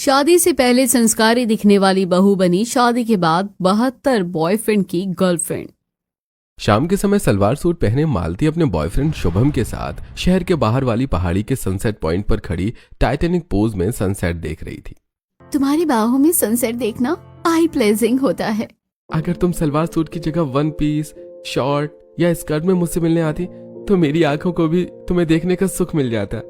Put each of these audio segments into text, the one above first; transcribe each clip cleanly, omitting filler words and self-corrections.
शादी से पहले संस्कारी दिखने वाली बहू बनी शादी के बाद 72 बॉयफ्रेंड की गर्लफ्रेंड। शाम के समय सलवार सूट पहने मालती अपने बॉयफ्रेंड शुभम के साथ शहर के बाहर वाली पहाड़ी के सनसेट पॉइंट पर खड़ी टाइटैनिक पोज में सनसेट देख रही थी। तुम्हारी बाहों में सनसेट देखना आई प्लेजिंग होता है। अगर तुम सलवार सूट की जगह वन पीस, शॉर्ट या स्कर्ट में मुझसे मिलने आती तो मेरी आंखों को भी तुम्हें देखने का सुख मिल जाता।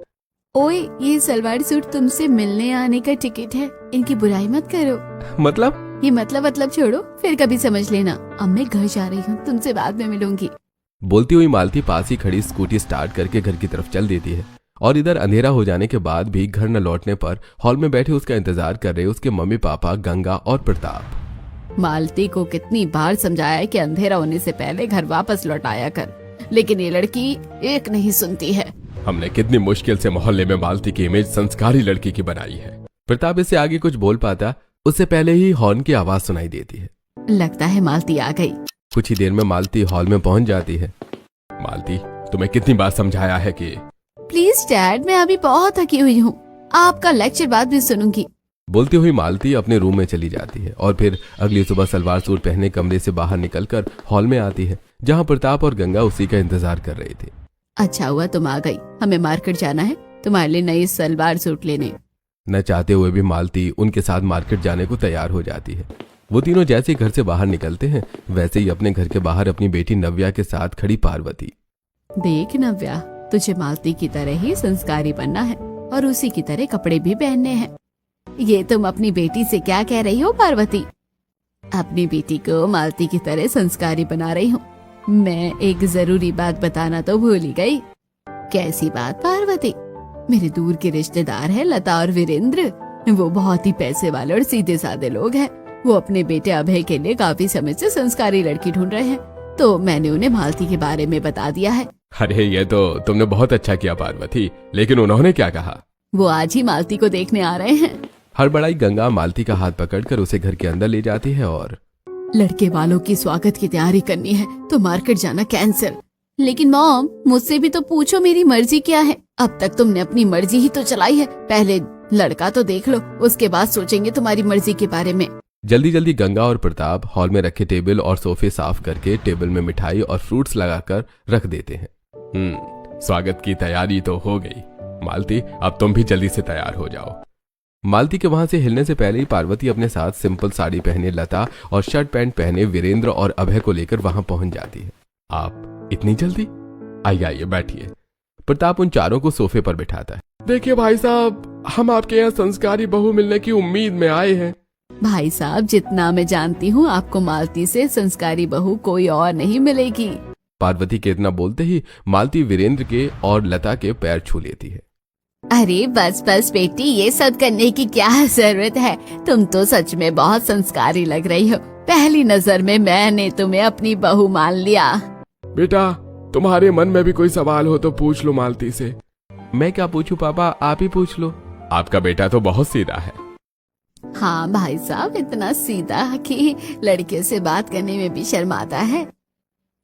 ओए, ये सलवार सूट तुमसे मिलने आने का टिकट है, इनकी बुराई मत करो। मतलब? ये मतलब छोड़ो, फिर कभी समझ लेना। अब मैं घर जा रही हूँ, तुमसे बाद में मिलूंगी। बोलती हुई मालती पास ही खड़ी स्कूटी स्टार्ट करके घर की तरफ चल देती है और इधर अंधेरा हो जाने के बाद भी घर न लौटने पर हॉल में बैठे उसका इंतजार कर रहे उसके मम्मी पापा गंगा और प्रताप। मालती को कितनी बार समझाया कि अंधेरा होने से पहले घर वापस लौट आया कर, लेकिन ये लड़की एक नहीं सुनती है। हमने कितनी मुश्किल से मोहल्ले में मालती की इमेज संस्कारी लड़की की बनाई है। प्रताप इससे आगे कुछ बोल पाता उससे पहले ही हॉर्न की आवाज सुनाई देती है। लगता है मालती आ गई। कुछ ही देर में मालती हॉल में पहुंच जाती है। मालती, तुम्हें कितनी बार समझाया है कि प्लीज डैड, मैं अभी बहुत थकी हुई हूँ, आपका लेक्चर बाद भी सुनूंगी। बोलती हुई मालती अपने रूम में चली जाती है और फिर अगली सुबह सलवार सूट पहने कमरे से बाहर निकलकर हॉल में आती है जहाँ प्रताप और गंगा उसी का इंतजार कर रहे थे। अच्छा हुआ तुम आ गई, हमें मार्केट जाना है तुम्हारे लिए नई सलवार सूट लेने। न चाहते हुए भी मालती उनके साथ मार्केट जाने को तैयार हो जाती है। वो तीनों जैसे ही घर से बाहर निकलते हैं वैसे ही अपने घर के बाहर अपनी बेटी नव्या के साथ खड़ी पार्वती। देख नव्या, तुझे मालती की तरह ही संस्कारी बनना है और उसी की तरह कपड़े भी पहनने हैं। ये तुम अपनी बेटी से क्या कह रही हो पार्वती? अपनी बेटी को मालती की तरह संस्कारी बना रही हूँ। मैं एक जरूरी बात बताना तो भूल ही गई। कैसी बात पार्वती? मेरे दूर के रिश्तेदार हैं लता और वीरेंद्र। वो बहुत ही पैसे वाले और सीधे साधे लोग हैं। वो अपने बेटे अभय के लिए काफी समय से संस्कारी लड़की ढूंढ रहे हैं, तो मैंने उन्हें मालती के बारे में बता दिया है। अरे ये तो तुमने बहुत अच्छा किया पार्वती, लेकिन उन्होंने क्या कहा? वो आज ही मालती को देखने आ रहे हैं। हड़बड़ाई गंगा मालती का हाथ पकड़कर उसे घर के अंदर ले जाती है और लड़के वालों की स्वागत की तैयारी करनी है तो मार्केट जाना कैंसिल। लेकिन मॉम, मुझसे भी तो पूछो मेरी मर्जी क्या है। अब तक तुमने अपनी मर्जी ही तो चलाई है। पहले लड़का तो देख लो, उसके बाद सोचेंगे तुम्हारी मर्जी के बारे में। जल्दी जल्दी गंगा और प्रताप हॉल में रखे टेबल और सोफे साफ करके टेबल में मिठाई और फ्रूट्स लगाकर रख देते हैं। स्वागत की तैयारी तो हो गई। मालती, अब तुम भी जल्दी से तैयार हो जाओ। मालती के वहां से हिलने से पहले ही पार्वती अपने साथ सिंपल साड़ी पहने लता और शर्ट पैंट पहने वीरेंद्र और अभय को लेकर वहां पहुंच जाती है। आप इतनी जल्दी? आइए बैठिए। प्रताप उन चारों को सोफे पर बिठाता है। देखिए भाई साहब, हम आपके यहाँ संस्कारी बहू मिलने की उम्मीद में आए हैं। भाई साहब, जितना मैं जानती हूँ आपको मालती से संस्कारी बहू कोई और नहीं मिलेगी। पार्वती के इतना बोलते ही मालती वीरेंद्र के और लता के पैर छू लेती है। अरे बस बस बेटी, ये सब करने की क्या जरूरत है? तुम तो सच में बहुत संस्कारी लग रही हो। पहली नजर में मैंने तुम्हें अपनी बहू मान लिया। बेटा, तुम्हारे मन में भी कोई सवाल हो तो पूछ लो मालती से। मैं क्या पूछूं पापा, आप ही पूछ लो। आपका बेटा तो बहुत सीधा है। हाँ भाई साहब, इतना सीधा कि लड़के से बात करने में भी शर्माता है।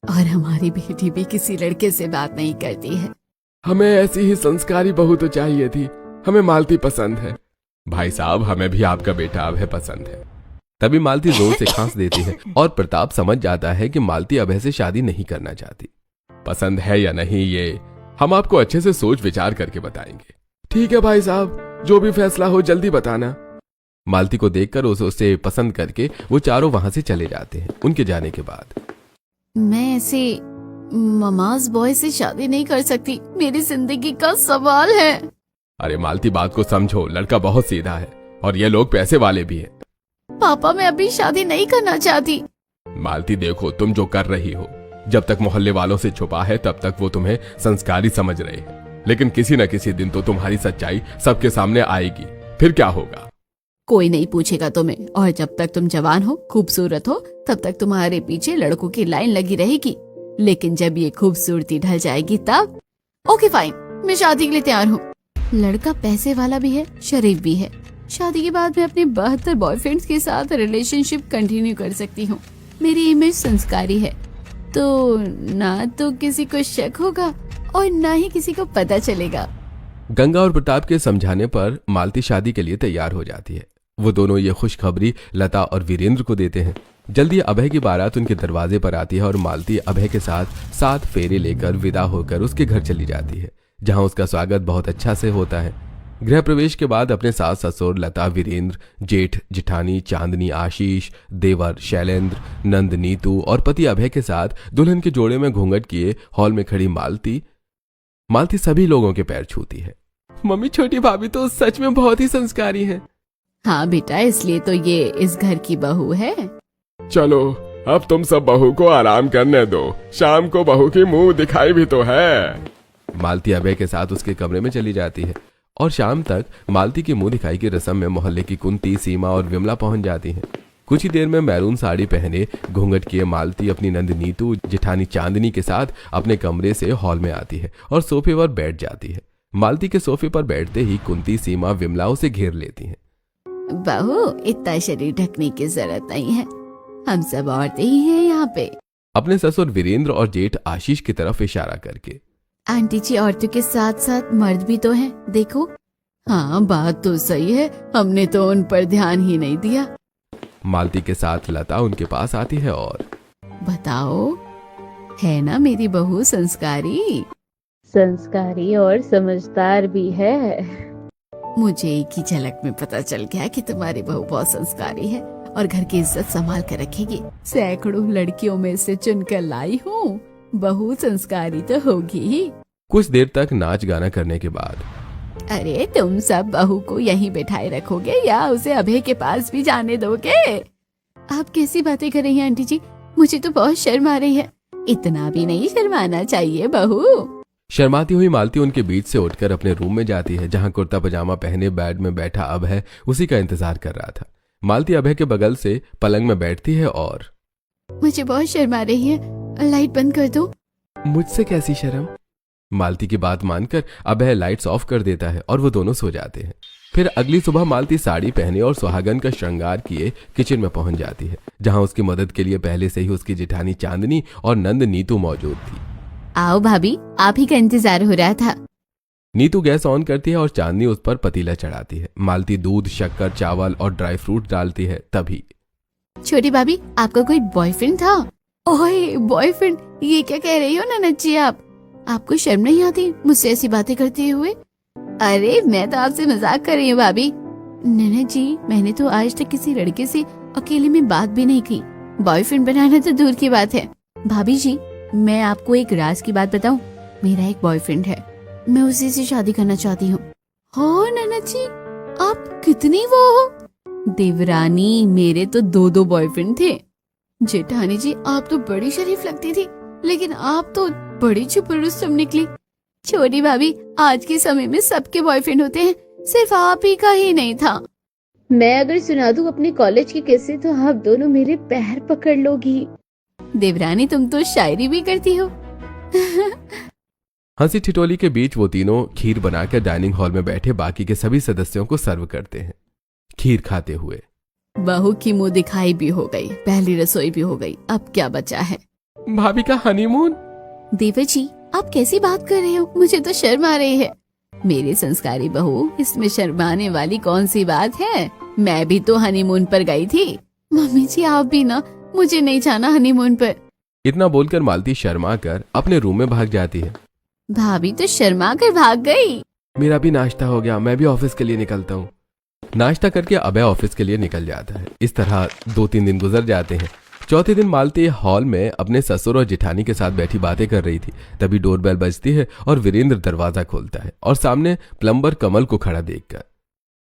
और हमारी बेटी भी किसी लड़के से बात नहीं करती है। हमें ऐसी ही संस्कारी बहू तो चाहिए थी। हमें मालती पसंद है। भाई साहब, हमें भी आपका बेटा अभय पसंद है। तभी मालती जोर से खांस देती है और प्रताप समझ जाता है कि मालती अभय से शादी नहीं करना चाहती। पसंद है या नहीं ये हम आपको अच्छे से सोच विचार करके बताएंगे। ठीक है भाई साहब, जो भी फैसला हो जल्दी बताना। मालती को देखकर उसे पसंद करके वो चारों वहां से चले जाते हैं। उनके जाने के बाद मैं ऐसे ममाज बॉय से शादी नहीं कर सकती, मेरी जिंदगी का सवाल है। अरे मालती, बात को समझो, लड़का बहुत सीधा है और ये लोग पैसे वाले भी हैं। पापा, मैं अभी शादी नहीं करना चाहती। मालती देखो, तुम जो कर रही हो, जब तक मोहल्ले वालों से छुपा है तब तक वो तुम्हें संस्कारी समझ रहे हैं, लेकिन किसी न किसी दिन तो तुम्हारी सच्चाई सबके सामने आएगी। फिर क्या होगा? कोई नहीं पूछेगा तुम्हें, और जब तक तुम जवान हो, खूबसूरत हो, तब तक तुम्हारे पीछे लड़कों की लाइन लगी रहेगी। लेकिन जब ये खूबसूरती ढल जाएगी तब ओके फाइन, मैं शादी के लिए तैयार हूँ। लड़का पैसे वाला भी है, शरीफ भी है। शादी के बाद मैं अपने 72 बॉयफ्रेंड्स के साथ रिलेशनशिप कंटिन्यू कर सकती हूँ। मेरी इमेज संस्कारी है, तो ना तो किसी को शक होगा और ना ही किसी को पता चलेगा। गंगा और प्रताप के समझाने पर मालती शादी के लिए तैयार हो जाती है। वो दोनों ये खुशखबरी लता और वीरेंद्र को देते हैं। जल्दी अभय की बारात उनके दरवाजे पर आती है और मालती अभय के साथ 7 फेरे लेकर विदा होकर उसके घर चली जाती है, जहां उसका स्वागत बहुत अच्छा से होता है। गृह प्रवेश के बाद अपने सास ससुर लता, वीरेंद्र, जेठ जिठानी चांदनी, आशीष, देवर शैलेंद्र, नंद, नीतू और पति अभय के साथ दुल्हन के जोड़े में घूंघट किए हॉल में खड़ी मालती सभी लोगों के पैर छूती है। मम्मी, छोटी भाभी तो सच में बहुत ही संस्कारी है। हाँ बेटा, इसलिए तो ये इस घर की बहू है। चलो अब तुम सब बहू को आराम करने दो, शाम को बहू की मुंह दिखाई भी तो है। मालती अभय के साथ उसके कमरे में चली जाती है और शाम तक मालती की मुंह दिखाई की रस्म में मोहल्ले की कुंती, सीमा और विमला पहुंच जाती हैं। कुछ ही देर में मैरून साड़ी पहने घूंघट किए मालती अपनी नंद, नीतू, जेठानी चांदनी के साथ अपने कमरे से हॉल में आती है और सोफे पर बैठ जाती है। मालती के सोफे पर बैठते ही कुंती, सीमा, विमला उसे घेर लेती हैं। बहू, इतना शरीर ढकने की जरूरत नहीं है, हम सब औरतें ही हैं यहाँ पे। अपने ससुर वीरेंद्र और जेठ आशीष की तरफ इशारा करके। आंटी जी, औरतों के साथ साथ मर्द भी तो हैं, देखो। हाँ, बात तो सही है, हमने तो उन पर ध्यान ही नहीं दिया। मालती के साथ लता उनके पास आती है और बताओ, है ना मेरी बहू संस्कारी और समझदार भी है। मुझे एक ही झलक में पता चल गया कि तुम्हारी बहू बहुत संस्कारी है और घर की इज्जत संभाल कर रखेगी। सैकड़ों लड़कियों में से चुनकर लाई हूँ, बहू संस्कारी तो होगी ही। कुछ देर तक नाच गाना करने के बाद, अरे तुम सब बहू को यहीं बैठाए रखोगे या उसे अभय के पास भी जाने दोगे? आप कैसी बातें कर रही हैं आंटी जी, मुझे तो बहुत शर्म आ रही है। इतना भी नहीं शर्माना चाहिए बहू। शर्माती हुई मालती उनके बीच से उठकर अपने रूम में जाती है, जहां कुर्ता पजामा पहने बेड में बैठा अभय उसी का इंतजार कर रहा था। मालती अभय के बगल से पलंग में बैठती है और मुझे बहुत शर्म आ रही है, लाइट बंद कर दो। मुझसे कैसी शर्म? मालती की बात मानकर अभय लाइट्स ऑफ कर देता है और वो दोनों सो जाते हैं। फिर अगली सुबह मालती साड़ी पहने और सुहागन का श्रृंगार किए किचन में पहुंच जाती है, जहां उसकी मदद के लिए पहले से ही उसकी जेठानी चांदनी और नंद, नीतू मौजूद थी। आओ भाभी, आप ही का इंतजार हो रहा था। नीतू गैस ऑन करती है और चांदनी उस पर पतीला चढ़ाती है। मालती दूध, शक्कर, चावल और ड्राई फ्रूट डालती है। तभी छोटी भाभी, आपका कोई बॉयफ्रेंड था? ओए बॉयफ्रेंड, ये क्या कह रही हो ननद जी आप? आपको शर्म नहीं आती मुझसे ऐसी बातें करते हुए? अरे मैं तो आपसे मजाक कर रही हूँ भाभी। ननद जी, मैंने तो आज तक किसी लड़के से अकेले में बात भी नहीं की, बॉयफ्रेंड बनाना तो दूर की बात है। भाभी जी, मैं आपको एक राज की बात बताऊं, मेरा एक बॉयफ्रेंड है, मैं उसी से शादी करना चाहती हूँ। हो ननद जी, आप कितनी वो हो? देवरानी, मेरे तो 2 बॉयफ्रेंड थे। जेठानी जी, आप तो बड़ी शरीफ लगती थी, लेकिन आप तो बड़ी चुपड़ुस्तम निकली। छोटी भाभी, आज के समय में सबके बॉयफ्रेंड होते हैं, सिर्फ आप ही का ही नहीं था। मैं अगर सुना दूं अपने कॉलेज की किस्से तो आप दोनों मेरे पैर पकड़ लोगी। देवरानी, तुम तो शायरी भी करती हो। हंसी ठिठोली के बीच वो तीनों खीर बनाकर डाइनिंग हॉल में बैठे बाकी के सभी सदस्यों को सर्व करते हैं। खीर खाते हुए, बहू की मुंह दिखाई भी हो गई, पहली रसोई भी हो गई, अब क्या बचा है? भाभी का हनीमून। देवर जी, आप कैसी बात कर रहे हो? मुझे तो शर्म आ रही है। मेरी संस्कारी बहू, इसमें शर्माने वाली कौन सी बात है? मैं भी तो हनीमून पर गई थी। मम्मी जी, आप भी ना, मुझे नहीं जाना हनीमून पर। इतना बोलकर मालती शर्मा कर अपने रूम में भाग जाती है। भाभी तो शर्मा कर भाग गई। मेरा भी नाश्ता हो गया, मैं भी ऑफिस के लिए निकलता हूँ। नाश्ता करके अभय ऑफिस के लिए निकल जाता है। इस तरह 2-3 दिन गुजर जाते हैं। चौथे दिन मालती हॉल में अपने ससुर और जेठानी के साथ बैठी बातें कर रही थी। तभी डोरबेल बजती है और वीरेंद्र दरवाजा खोलता है और सामने प्लम्बर कमल को खड़ा देखकर,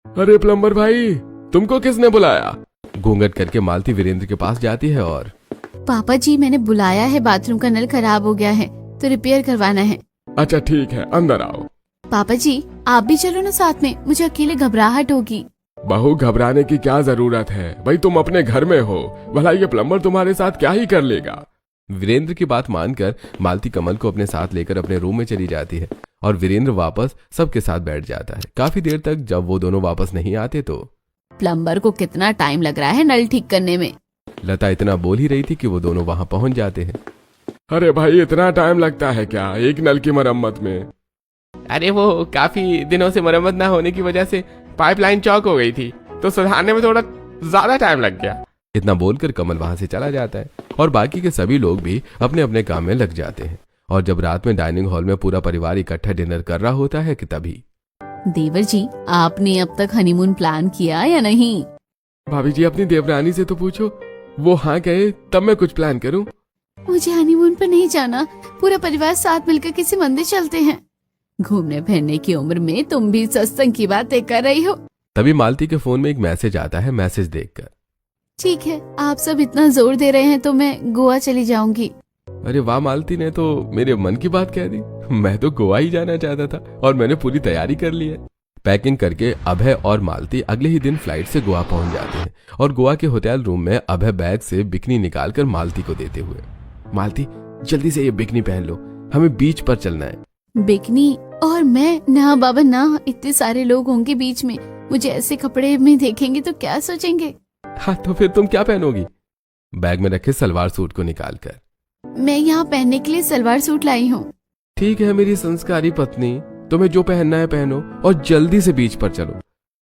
अरे प्लम्बर भाई, तुमको किसने बुलाया? घूंघट करके मालती वीरेंद्र के पास जाती है और पापा जी, मैंने बुलाया है, बाथरूम का नल खराब हो गया है तो रिपेयर करवाना है। अच्छा ठीक है, अंदर आओ। पापा जी, आप भी चलो ना साथ में, मुझे अकेले घबराहट होगी। बहू, घबराने की क्या जरूरत है भाई, तुम अपने घर में हो, भला ये प्लम्बर तुम्हारे साथ क्या ही कर लेगा? वीरेंद्र की बात मानकर मालती कमल को अपने साथ लेकर अपने रूम में चली जाती है और वीरेंद्र वापस सबके साथ बैठ जाता है। काफी देर तक जब वो दोनों वापस नहीं आते तो प्लम्बर को कितना टाइम लग रहा है नल ठीक करने में? लता इतना बोल ही रही थी कि वो दोनों वहां पहुंच जाते हैं। अरे भाई, इतना टाइम लगता है क्या एक नल की मरम्मत में? अरे वो काफी दिनों से मरम्मत ना होने की वजह से पाइपलाइन चौक हो गई थी, तो सुधारने में थोड़ा ज्यादा टाइम लग गया। इतना बोलकर कमल वहां से चला जाता है और बाकी के सभी लोग भी अपने अपने काम में लग जाते हैं। और जब रात में डाइनिंग हॉल में पूरा परिवार इकट्ठा डिनर कर रहा होता है कि तभी देवर जी, आपने अब तक हनीमून प्लान किया या नहीं? भाभी जी अपनी देवरानी से तो पूछो, वो हाँ कहे तब मैं कुछ प्लान करूं। मुझे हनीमून पर नहीं जाना, पूरा परिवार साथ मिलकर किसी मंदिर चलते हैं। घूमने फिरने की उम्र में तुम भी सत्संग की बातें कर रही हो। तभी मालती के फोन में एक मैसेज आता है। मैसेज देखकर ठीक है, आप सब इतना जोर दे रहे हैं तो मैं गोवा चली जाऊंगी। अरे वाह, मालती ने तो मेरे मन की बात कह दी। मैं तो गोवा ही जाना चाहता था और मैंने पूरी तैयारी कर ली है। पैकिंग करके अभय और मालती अगले ही दिन फ्लाइट से गोवा पहुंच जाते हैं और गोवा के होटल रूम में अभय बैग से बिकनी निकालकर मालती को देते हुए, मालती जल्दी से ये बिकनी पहन लो, हमें बीच पर चलना है। बिकनी? और मैं? ना बाबा ना, इतने सारे लोग होंगे बीच में, मुझे ऐसे कपड़े में देखेंगे तो क्या सोचेंगे। हाँ तो फिर तुम क्या पहनोगी? बैग में रखे सलवार सूट को निकालकर। मैं यहाँ पहनने के लिए सलवार सूट लाई हूँ। ठीक है मेरी संस्कारी पत्नी, तुम्हें जो पहनना है पहनो और जल्दी से बीच पर चलो।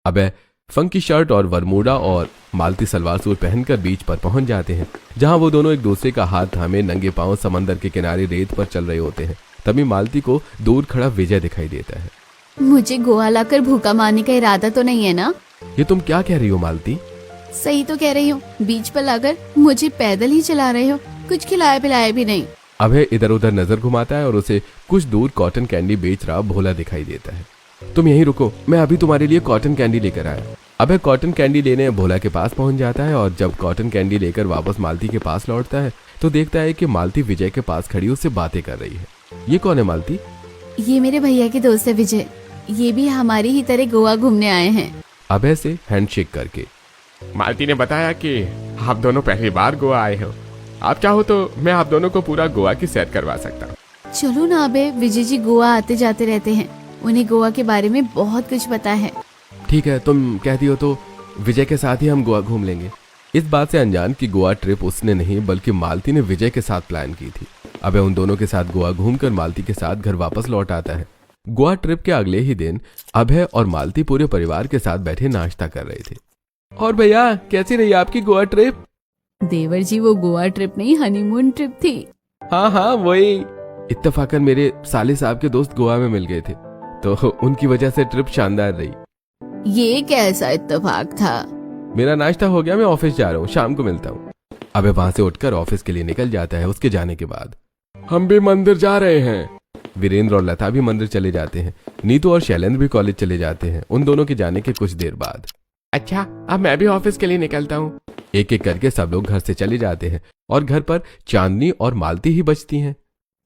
अबे फंकी शर्ट और वरमूडा और मालती सलवार सूट पहनकर बीच पर पहुंच जाते हैं, जहां वो दोनों एक दूसरे का हाथ थामे नंगे पांव समंदर के किनारे रेत पर चल रहे होते हैं। तभी मालती को दूर खड़ा विजय दिखाई देता है। मुझे गोवा लाकर भूखा मारने का इरादा तो नहीं है ना? ये तुम क्या कह रही हो मालती? सही तो कह रही हूँ, बीच पर लाकर मुझे पैदल ही चला रहे हो, कुछ खिलाया पिलाया भी नहीं। अभय इधर उधर नजर घुमाता है और उसे कुछ दूर कॉटन कैंडी बेच रहा भोला दिखाई देता है। तुम यहीं रुको, मैं अभी तुम्हारे लिए कॉटन कैंडी लेकर आया। अभय कॉटन कैंडी लेने भोला के पास पहुंच जाता है और जब कॉटन कैंडी लेकर वापस मालती के पास लौटता है तो देखता है कि मालती विजय के पास खड़ी उससे बातें कर रही है। ये कौन है मालती? ये मेरे भैया के दोस्त है विजय, ये भी हमारी ही तरह गोवा घूमने आए हैं। अभय से हैंडशेक करके मालती ने बताया कि आप दोनों पहली बार गोवा आए हो, आप चाहो तो मैं आप दोनों को पूरा गोवा की सैर करवा सकता हूँ। चलो ना अबे, विजय जी गोवा आते जाते रहते हैं, उन्हें गोवा के बारे में बहुत कुछ पता है। ठीक है, तुम कहती हो तो विजय के साथ ही हम गोवा घूम लेंगे। इस बात से अनजान कि गोवा ट्रिप उसने नहीं बल्कि मालती ने विजय के साथ प्लान की थी। अबे उन दोनों के साथ गोवा घूमकर मालती के साथ घर वापस लौट आता है। गोवा ट्रिप के अगले ही दिन अभय और मालती पूरे परिवार के साथ बैठे नाश्ता कर रहे थे। और भैया कैसी रही आपकी गोवा ट्रिप? देवर जी वो गोवा ट्रिप नहीं, हनीमून ट्रिप थी। हाँ वही। इत्तेफाकन मेरे साले साहब के दोस्त गोवा में मिल गए थे तो उनकी वजह से ट्रिप शानदार रही। ये कैसा इत्तेफाक था? मेरा नाश्ता हो गया, मैं ऑफिस जा रहा हूँ, शाम को मिलता हूँ। अबे वहां से उठकर ऑफिस के लिए निकल जाता है। उसके जाने के बाद हम भी मंदिर जा रहे हैं। वीरेंद्र और लता भी मंदिर चले जाते हैं। नीतू और शैलेंद्र भी कॉलेज चले जाते हैं। उन दोनों के जाने के कुछ देर बाद अच्छा, अब मैं भी ऑफिस के लिए निकलता हूँ। एक एक करके सब लोग घर से चले जाते हैं और घर पर चांदनी और मालती ही बचती हैं।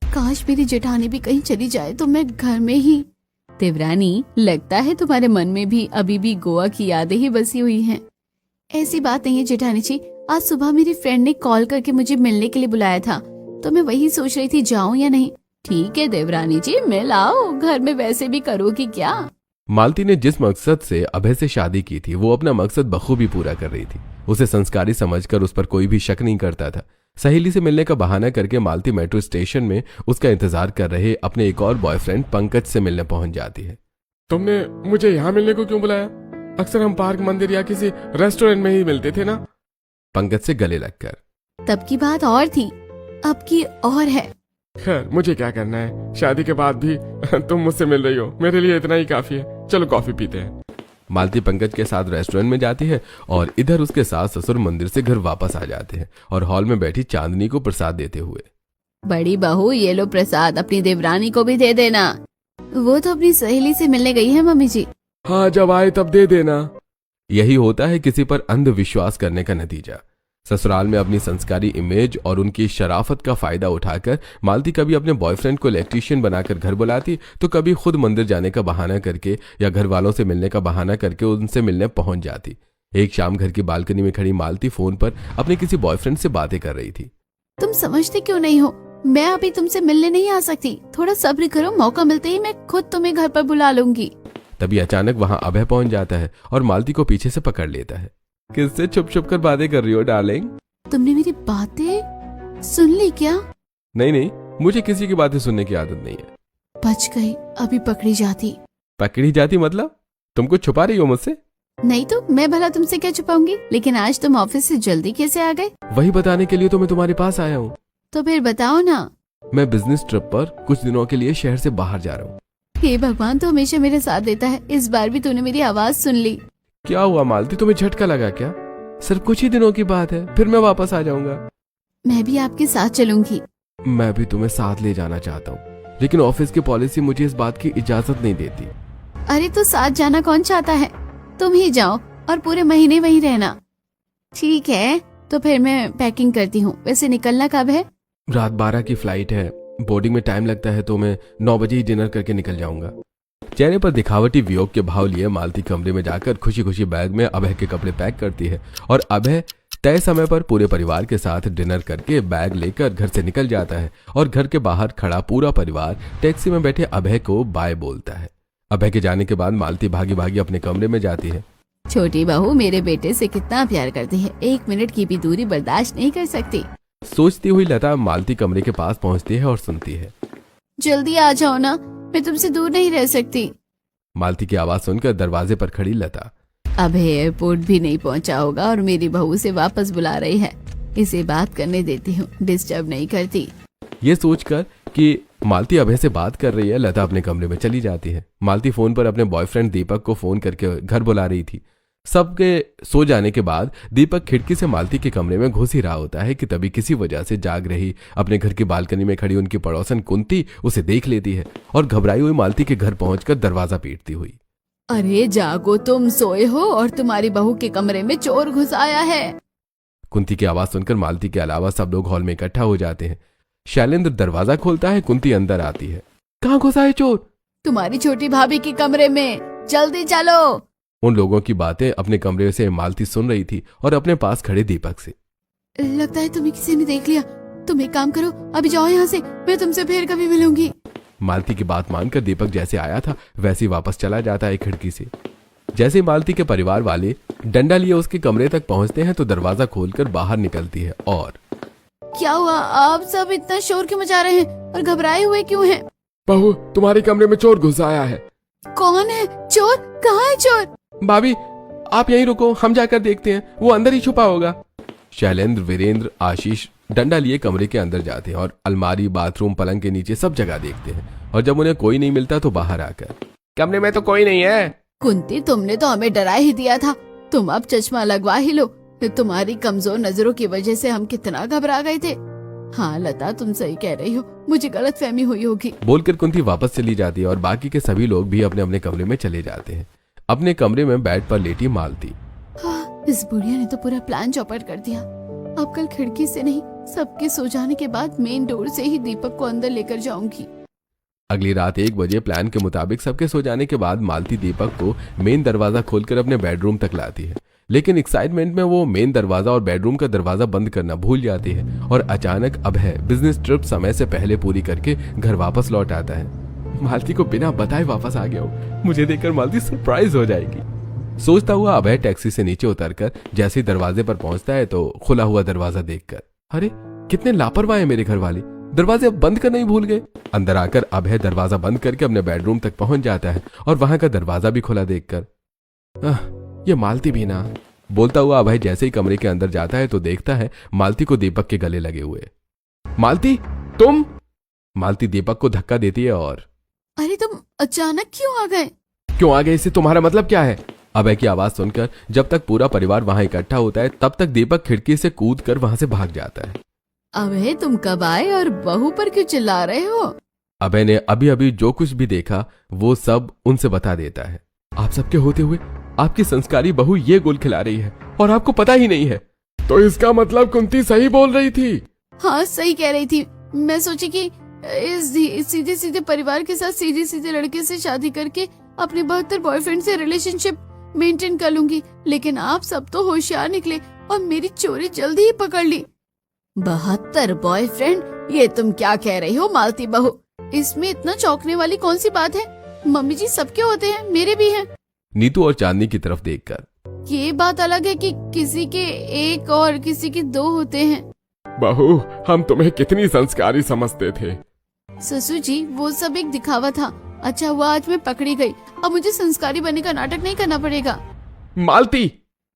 काश मेरी जेठानी भी कहीं चली जाए तो मैं घर में ही। देवरानी, लगता है तुम्हारे मन में भी अभी भी गोवा की यादें ही बसी हुई हैं। ऐसी बात नहीं है जेठानी जी, आज सुबह मेरी फ्रेंड ने कॉल करके मुझे मिलने के लिए बुलाया था, तो मैं वही सोच रही थी जाऊं या नहीं। ठीक है देवरानी जी, मिल आओ, घर में वैसे भी करोगी क्या। मालती ने जिस मकसद से अभय से शादी की थी वो अपना मकसद बखूबी पूरा कर रही थी। उसे संस्कारी समझकर उस पर कोई भी शक नहीं करता था। सहेली से मिलने का बहाना करके मालती मेट्रो स्टेशन में उसका इंतजार कर रहे अपने एक और बॉयफ्रेंड पंकज से मिलने पहुंच जाती है। तुमने मुझे यहाँ मिलने को क्यों बुलाया? अक्सर हम पार्क, मंदिर या किसी रेस्टोरेंट में ही मिलते थे ना। पंकज से गले लगकर। तब की बात और थी, अब की और है। खैर मुझे क्या करना है, शादी के बाद भी तुम मुझसे मिल रही हो, मेरे लिए इतना ही काफी है। चलो कॉफी पीते हैं। मालती पंकज के साथ रेस्टोरेंट में जाती है और इधर उसके सास ससुर मंदिर से घर वापस आ जाते हैं और हॉल में बैठी चांदनी को प्रसाद देते हुए, बड़ी बहू ये लो प्रसाद, अपनी देवरानी को भी दे देना। वो तो अपनी सहेली से मिलने गई है मम्मी जी। हाँ जब आए तब दे देना। यही होता है किसी पर अंधविश्वास करने का नतीजा। ससुराल में अपनी संस्कारी इमेज और उनकी शराफत का फायदा उठाकर मालती कभी अपने बॉयफ्रेंड को इलेक्ट्रीशियन बनाकर घर बुलाती तो कभी खुद मंदिर जाने का बहाना करके या घर वालों से मिलने का बहाना करके उनसे मिलने पहुंच जाती। एक शाम घर की बालकनी में खड़ी मालती फोन पर अपने किसी बॉयफ्रेंड से बातें कर रही थी। तुम समझते क्यों नहीं हो, मैं अभी तुमसे मिलने नहीं आ सकती, थोड़ा सब्र करो, मौका मिलते ही मैं खुद तुम्हें घर पर बुला लूंगी। तभी अचानक वहां अभय पहुंच जाता है और मालती को पीछे से पकड़ लेता है। किससे छुप छुप कर बातें कर रही हो डार्लिंग? तुमने मेरी बातें सुन ली क्या? नहीं, मुझे किसी की बातें सुनने की आदत नहीं है। बच गई, अभी पकड़ी जाती। पकड़ी जाती मतलब? तुम कुछ छुपा रही हो मुझसे? नहीं तो मैं भला तुमसे क्या छुपाऊंगी, लेकिन आज तुम ऑफिस से जल्दी कैसे आ गए? वही बताने के लिए तो मैं तुम्हारे पास आया हूँ। तो फिर बताओ ना। मैं बिजनेस ट्रिप पर कुछ दिनों के लिए शहर से बाहर जा रहा हूँ। हे भगवान, तो हमेशा मेरे साथ देता है, इस बार भी तूने मेरी आवाज सुन ली। क्या हुआ मालती, तुम्हें झटका लगा क्या? सिर्फ कुछ ही दिनों की बात है, फिर मैं वापस आ जाऊंगा। मैं भी आपके साथ चलूंगी। मैं भी तुम्हें साथ ले जाना चाहता हूँ, लेकिन ऑफिस की पॉलिसी मुझे इस बात की इजाजत नहीं देती। अरे तो साथ जाना कौन चाहता है? तुम ही जाओ और पूरे महीने वहीं रहना। ठीक है, तो फिर मैं पैकिंग करती हूँ। वैसे निकलना कब है? रात 12 की फ्लाइट है, बोर्डिंग में टाइम लगता है, तो मैं 9 बजे ही डिनर करके निकल जाऊंगा। चेहरे पर दिखावटी वियोग के भाव लिए मालती कमरे में जाकर खुशी खुशी बैग में अभय के कपड़े पैक करती है और अभय तय समय पर पूरे परिवार के साथ डिनर करके बैग लेकर घर से निकल जाता है और घर के बाहर खड़ा पूरा परिवार टैक्सी में बैठे अभय को बाय बोलता है। अभय के जाने के बाद मालती भागी भागी अपने कमरे में जाती है। छोटी बहू मेरे बेटे से कितना प्यार करती है, 1 मिनट की भी दूरी बर्दाश्त नहीं कर सकती। सोचती हुई लता मालती कमरे के पास पहुंचती है और सुनती है। जल्दी आ जाओ ना, मैं तुमसे दूर नहीं रह सकती। मालती की आवाज सुनकर दरवाजे पर खड़ी लता। अभय एयरपोर्ट भी नहीं पहुंचा होगा और मेरी बहू से वापस बुला रही है, इसे बात करने देती हूँ, डिस्टर्ब नहीं करती। ये सोचकर कि मालती अभय से बात कर रही है, लता अपने कमरे में चली जाती है। मालती फोन पर अपने बॉयफ्रेंड दीपक को फोन करके घर बुला रही थी। सबके सो जाने के बाद दीपक खिड़की से मालती के कमरे में घुस ही रहा होता है कि तभी किसी वजह से जाग रही अपने घर की बालकनी में खड़ी उनकी पड़ोसन कुंती उसे देख लेती है और घबराई हुई मालती के घर पहुंचकर दरवाजा पीटती हुई। अरे जागो, तुम सोए हो और तुम्हारी बहू के कमरे में चोर घुस आया है। कुंती की आवाज सुनकर मालती के अलावा सब लोग हॉल में इकट्ठा हो जाते हैं। शैलेंद्र दरवाजा खोलता है, कुंती अंदर आती है। कहाँ घुसा है चोर? तुम्हारी छोटी भाभी के कमरे में, जल्दी चलो। उन लोगों की बातें अपने कमरे से मालती सुन रही थी और अपने पास खड़े दीपक से। लगता है तुम्हें किसी ने देख लिया। तुम एक काम करो, अभी जाओ यहाँ से, मैं तुमसे फिर कभी मिलूंगी। मालती की बात मानकर दीपक जैसे आया था वैसे ही वापस चला जाता है खिड़की से। जैसे मालती के परिवार वाले डंडा लिए उसके कमरे तक पहुंचते हैं तो दरवाजा खोलकर बाहर निकलती है। और क्या हुआ, आप सब इतना शोर क्यों मचा रहे हैं और घबराए हुए क्यों हैं? बहू, तुम्हारे कमरे में चोर घुस आया है। कौन है चोर? कहाँ है चोर? भाभी आप यहीं रुको, हम जाकर देखते हैं, वो अंदर ही छुपा होगा। शैलेंद्र, वीरेंद्र, आशीष डंडा लिए कमरे के अंदर जाते हैं और अलमारी, बाथरूम, पलंग के नीचे सब जगह देखते हैं और जब उन्हें कोई नहीं मिलता तो बाहर आकर, कमरे में तो कोई नहीं है। कुंती, तुमने तो हमें डरा ही दिया था, तुम अब चश्मा लगवा ही लो। तुम्हारी कमजोर नजरों की वजह से हम कितना घबरा गए थे। हाँ लता, तुम सही कह रही हो, मुझे गलतफहमी हुई होगी। बोलकर कुंती वापस चली जाती है और बाकी के सभी लोग भी अपने अपने कमरे में चले जाते हैं। अपने कमरे में बेड पर लेटी मालती। हाँ, इस बुढ़िया ने तो पूरा प्लान चौपट कर दिया। अब कल खिड़की से नहीं, सबके सो जाने के बाद मेन डोर से ही दीपक को अंदर लेकर जाऊंगी। अगली रात 1 बजे प्लान के मुताबिक सबके सो जाने के बाद मालती दीपक को मेन दरवाजा खोलकर अपने बेडरूम तक लाती है, लेकिन एक्साइटमेंट में वो मेन दरवाजा और बेडरूम का दरवाजा बंद करना भूल जाती है और अचानक अभय बिजनेस ट्रिप समय से पहले पूरी करके घर वापस लौट आता है। मालती को बिना बताए वापस आ गया हूँ, मुझे देखकर मालती सरप्राइज हो जाएगी, सोचता हुआ अभय टैक्सी से नीचे उतरकर जैसे ही दरवाजे पर पहुंचता है तो खुला हुआ दरवाजा देखकर, अरे कितने लापरवाह है मेरे घर वाले, दरवाजे बंद करना ही भूल गए। अंदर आकर अभय दरवाजा बंद करके अपने बेडरूम तक पहुंच जाता है और वहां का दरवाजा भी खुला देखकर ये मालती भी ना, बोलता हुआ अभय जैसे ही कमरे के अंदर जाता है तो देखता है मालती को दीपक के गले लगे हुए। मालती तुम? मालती दीपक को धक्का देती है और, अरे तुम अचानक क्यों आ गए? क्यों आ गए, इससे तुम्हारा मतलब क्या है? अभय की आवाज सुनकर जब तक पूरा परिवार वहां इकट्ठा होता है तब तक दीपक खिड़की से कूदकर वहां से भाग जाता है। अभय तुम कब आए और बहू पर क्यों चिल्ला रहे हो? अभय ने अभी अभी जो कुछ भी देखा वो सब उनसे बता देता है। आप सबके होते हुए आपकी संस्कारी बहू ये गोल खिला रही है और आपको पता ही नहीं है। तो इसका मतलब कुंती सही बोल रही थी। हाँ सही कह रही थी। मैं सोची कि इस सीधे सीधे परिवार के साथ सीधे सीधे लड़के से शादी करके अपने 72 बॉयफ्रेंड से रिलेशनशिप मेंटेन कर लूंगी, लेकिन आप सब तो होशियार निकले और मेरी चोरी जल्दी ही पकड़ ली। 72 बॉयफ्रेंड? ये तुम क्या कह रही हो मालती बहू? इसमें इतना चौंकने वाली कौन सी बात है? मम्मी जी सबके होते हैं, मेरे भी हैं। नीतू और चांदनी की तरफ देखकर, ये बात अलग है कि किसी के 1 और किसी के 2 होते हैं। बहू, हम तुम्हें कितनी संस्कारी समझते थे, ससुर जी, वो सब एक दिखावा था। अच्छा हुआ आज मैं पकड़ी गई। अब मुझे संस्कारी बनने का नाटक नहीं करना पड़ेगा। मालती,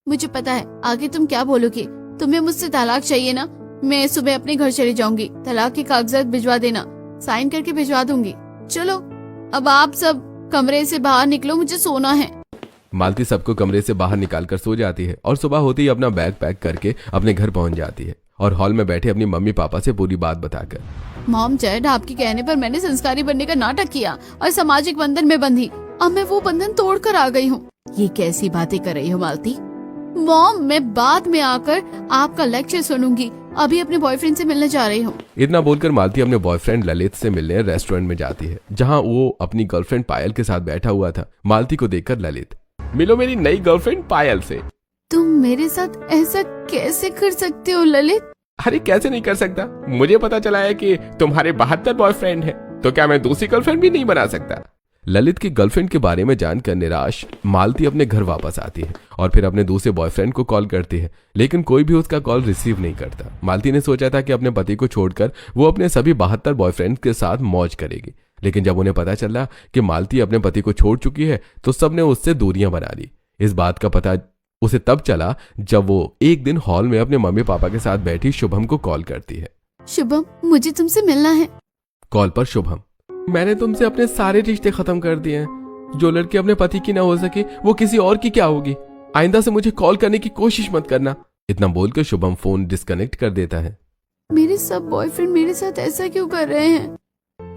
मुझे पता है आगे तुम क्या बोलोगे। तुम्हें मुझसे तलाक चाहिए ना? मैं सुबह अपने घर चली जाऊंगी। तलाक के कागजात भिजवा देना, साइन करके भिजवा दूंगी। चलो अब आप सब कमरे से बाहर निकलो, मुझे सोना है। मालती सबको कमरे से बाहर निकालकर सो जाती है और सुबह होते ही अपना बैग पैक करके अपने घर पहुंच जाती है और हॉल में बैठे अपनी मम्मी पापा से पूरी बात बताकर। मॉम डैड, आपके कहने पर मैंने संस्कारी बनने का नाटक किया और सामाजिक बंधन में बंधी। अब मैं वो बंधन तोड़कर आ गई हूँ। ये कैसी बातें कर रही हो मालती? मॉम, मैं बाद में आकर आपका लेक्चर सुनूंगी। अभी अपने बॉयफ्रेंड से मिलने जा रही हूँ। इतना बोलकर मालती अपने बॉयफ्रेंड ललित से मिलने रेस्टोरेंट में जाती है, जहां वो अपनी गर्लफ्रेंड पायल के साथ बैठा हुआ था। मालती को देखकर ललित, मिलो मेरी नई गर्लफ्रेंड पायल से। तुम मेरे साथ ऐसा कैसे कर सकते हो ललित? अरे कैसे नहीं कर सकता? मुझे पता चला है कि तुम्हारे 72 बॉयफ्रेंड हैं, तो क्या मैं दूसरी गर्लफ्रेंड भी नहीं बना सकता? ललित की गर्लफ्रेंड के बारे में जानकर निराश मालती अपने घर वापस आती है और फिर अपने दूसरे बॉयफ्रेंड को कॉल करती है, लेकिन कोई भी उसका कॉल रिसीव नहीं करता। मालती ने सोचा था कि अपने पति को छोड़कर वो अपने सभी 72 बॉयफ्रेंड के साथ मौज करेगी, लेकिन जब उन्हें पता चला कि मालती अपने पति को छोड़ चुकी है तो सबने उससे दूरियां बना ली। इस बात का पता उसे तब चला जब वो एक दिन हॉल में अपने मम्मी पापा के साथ बैठी शुभम को कॉल करती है। शुभम, मुझे तुमसे मिलना है। कॉल पर शुभम, मैंने तुमसे अपने सारे रिश्ते खत्म कर दिए हैं। जो लड़की अपने पति की ना हो सके वो किसी और की क्या होगी? आइंदा से मुझे कॉल करने की कोशिश मत करना। इतना बोलकर शुभम फोन डिस्कनेक्ट कर देता है। मेरे सब बॉयफ्रेंड मेरे साथ ऐसा क्यों कर रहे हैं?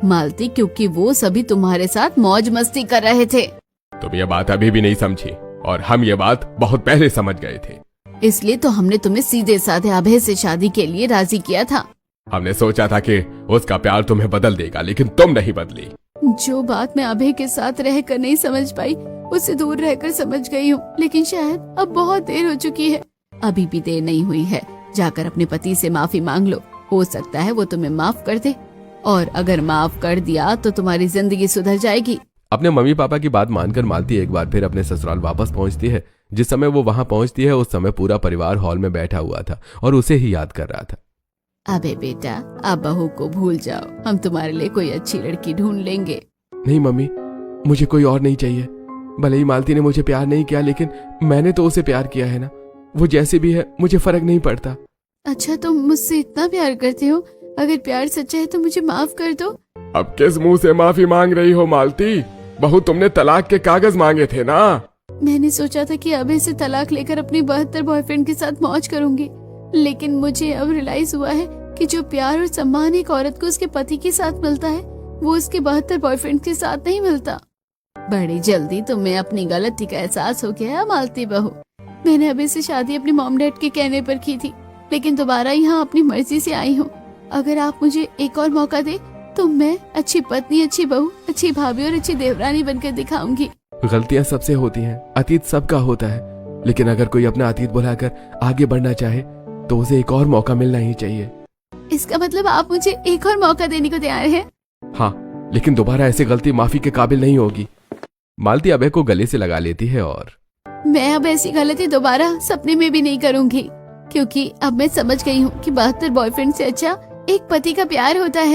मालती, क्योंकि वो सभी तुम्हारे साथ मौज मस्ती कर रहे थे। तुम ये बात अभी भी नहीं समझी और हम ये बात बहुत पहले समझ गए थे। इसलिए तो हमने तुम्हें सीधे साधे अभय से शादी के लिए राजी किया था। हमने सोचा था कि उसका प्यार तुम्हें बदल देगा, लेकिन तुम नहीं बदली। जो बात मैं अभय के साथ रहकर नहीं समझ पाई, उससे दूर रहकर समझ गई हूँ। लेकिन शायद अब बहुत देर हो चुकी है। अभी भी देर नहीं हुई है। जाकर अपने पति से माफी मांग लो। हो सकता है वो तुम्हें माफ कर दे, और अगर माफ कर दिया तो तुम्हारी जिंदगी सुधर जाएगी। अपने मम्मी पापा की बात मानकर मालती एक बार फिर अपने ससुराल वापस पहुंचती है। जिस समय वो वहां पहुंचती है उस समय पूरा परिवार हॉल में बैठा हुआ था और उसे ही याद कर रहा था। अबे बेटा, आप बहू को भूल जाओ। हम तुम्हारे लिए कोई अच्छी लड़की ढूंढ लेंगे। नहीं मम्मी, मुझे कोई और नहीं चाहिए। भले ही मालती ने मुझे प्यार नहीं किया, लेकिन मैंने तो उसे प्यार किया है ना। वो जैसी भी है मुझे फर्क नहीं पड़ता। अच्छा, तुम मुझसे इतना प्यार करते हो? अगर प्यार सच्चा है तो मुझे माफ कर दो। अब किस मुंह से माफी मांग रही हो मालती? बहू, तुमने तलाक के कागज मांगे थे ना। मैंने सोचा था कि अभय से तलाक लेकर अपनी 72 बॉयफ्रेंड के साथ मौज करूंगी, लेकिन मुझे अब रियलाइज हुआ है कि जो प्यार और सम्मान एक औरत को उसके पति के साथ मिलता है, वो उसके 72 बॉयफ्रेंड के साथ नहीं मिलता। बड़ी जल्दी तुम्हें अपनी गलती का एहसास हो गया मालती बहू। मैंने अभय से शादी अपने मॉम डैड के कहने पर की थी, लेकिन दोबारा यहाँ अपनी मर्जी से आई हूँ। अगर आप मुझे एक और मौका दे तो मैं अच्छी पत्नी, अच्छी बहू, अच्छी भाभी और अच्छी देवरानी बनकर दिखाऊंगी। गलतियां सबसे होती हैं, अतीत सबका होता है, लेकिन अगर कोई अपना अतीत भुलाकर आगे बढ़ना चाहे तो उसे एक और मौका मिलना ही चाहिए। इसका मतलब आप मुझे एक और मौका देने को तैयार हैं? हाँ, लेकिन दोबारा ऐसी गलती माफी के काबिल नहीं होगी। मालती अभय को गले से लगा लेती है और मैं अब ऐसी गलती दोबारा सपने में भी नहीं करूंगी, क्योंकि अब मैं समझ गई हूँ कि 72 बॉयफ्रेंड से अच्छा एक पति का प्यार होता है।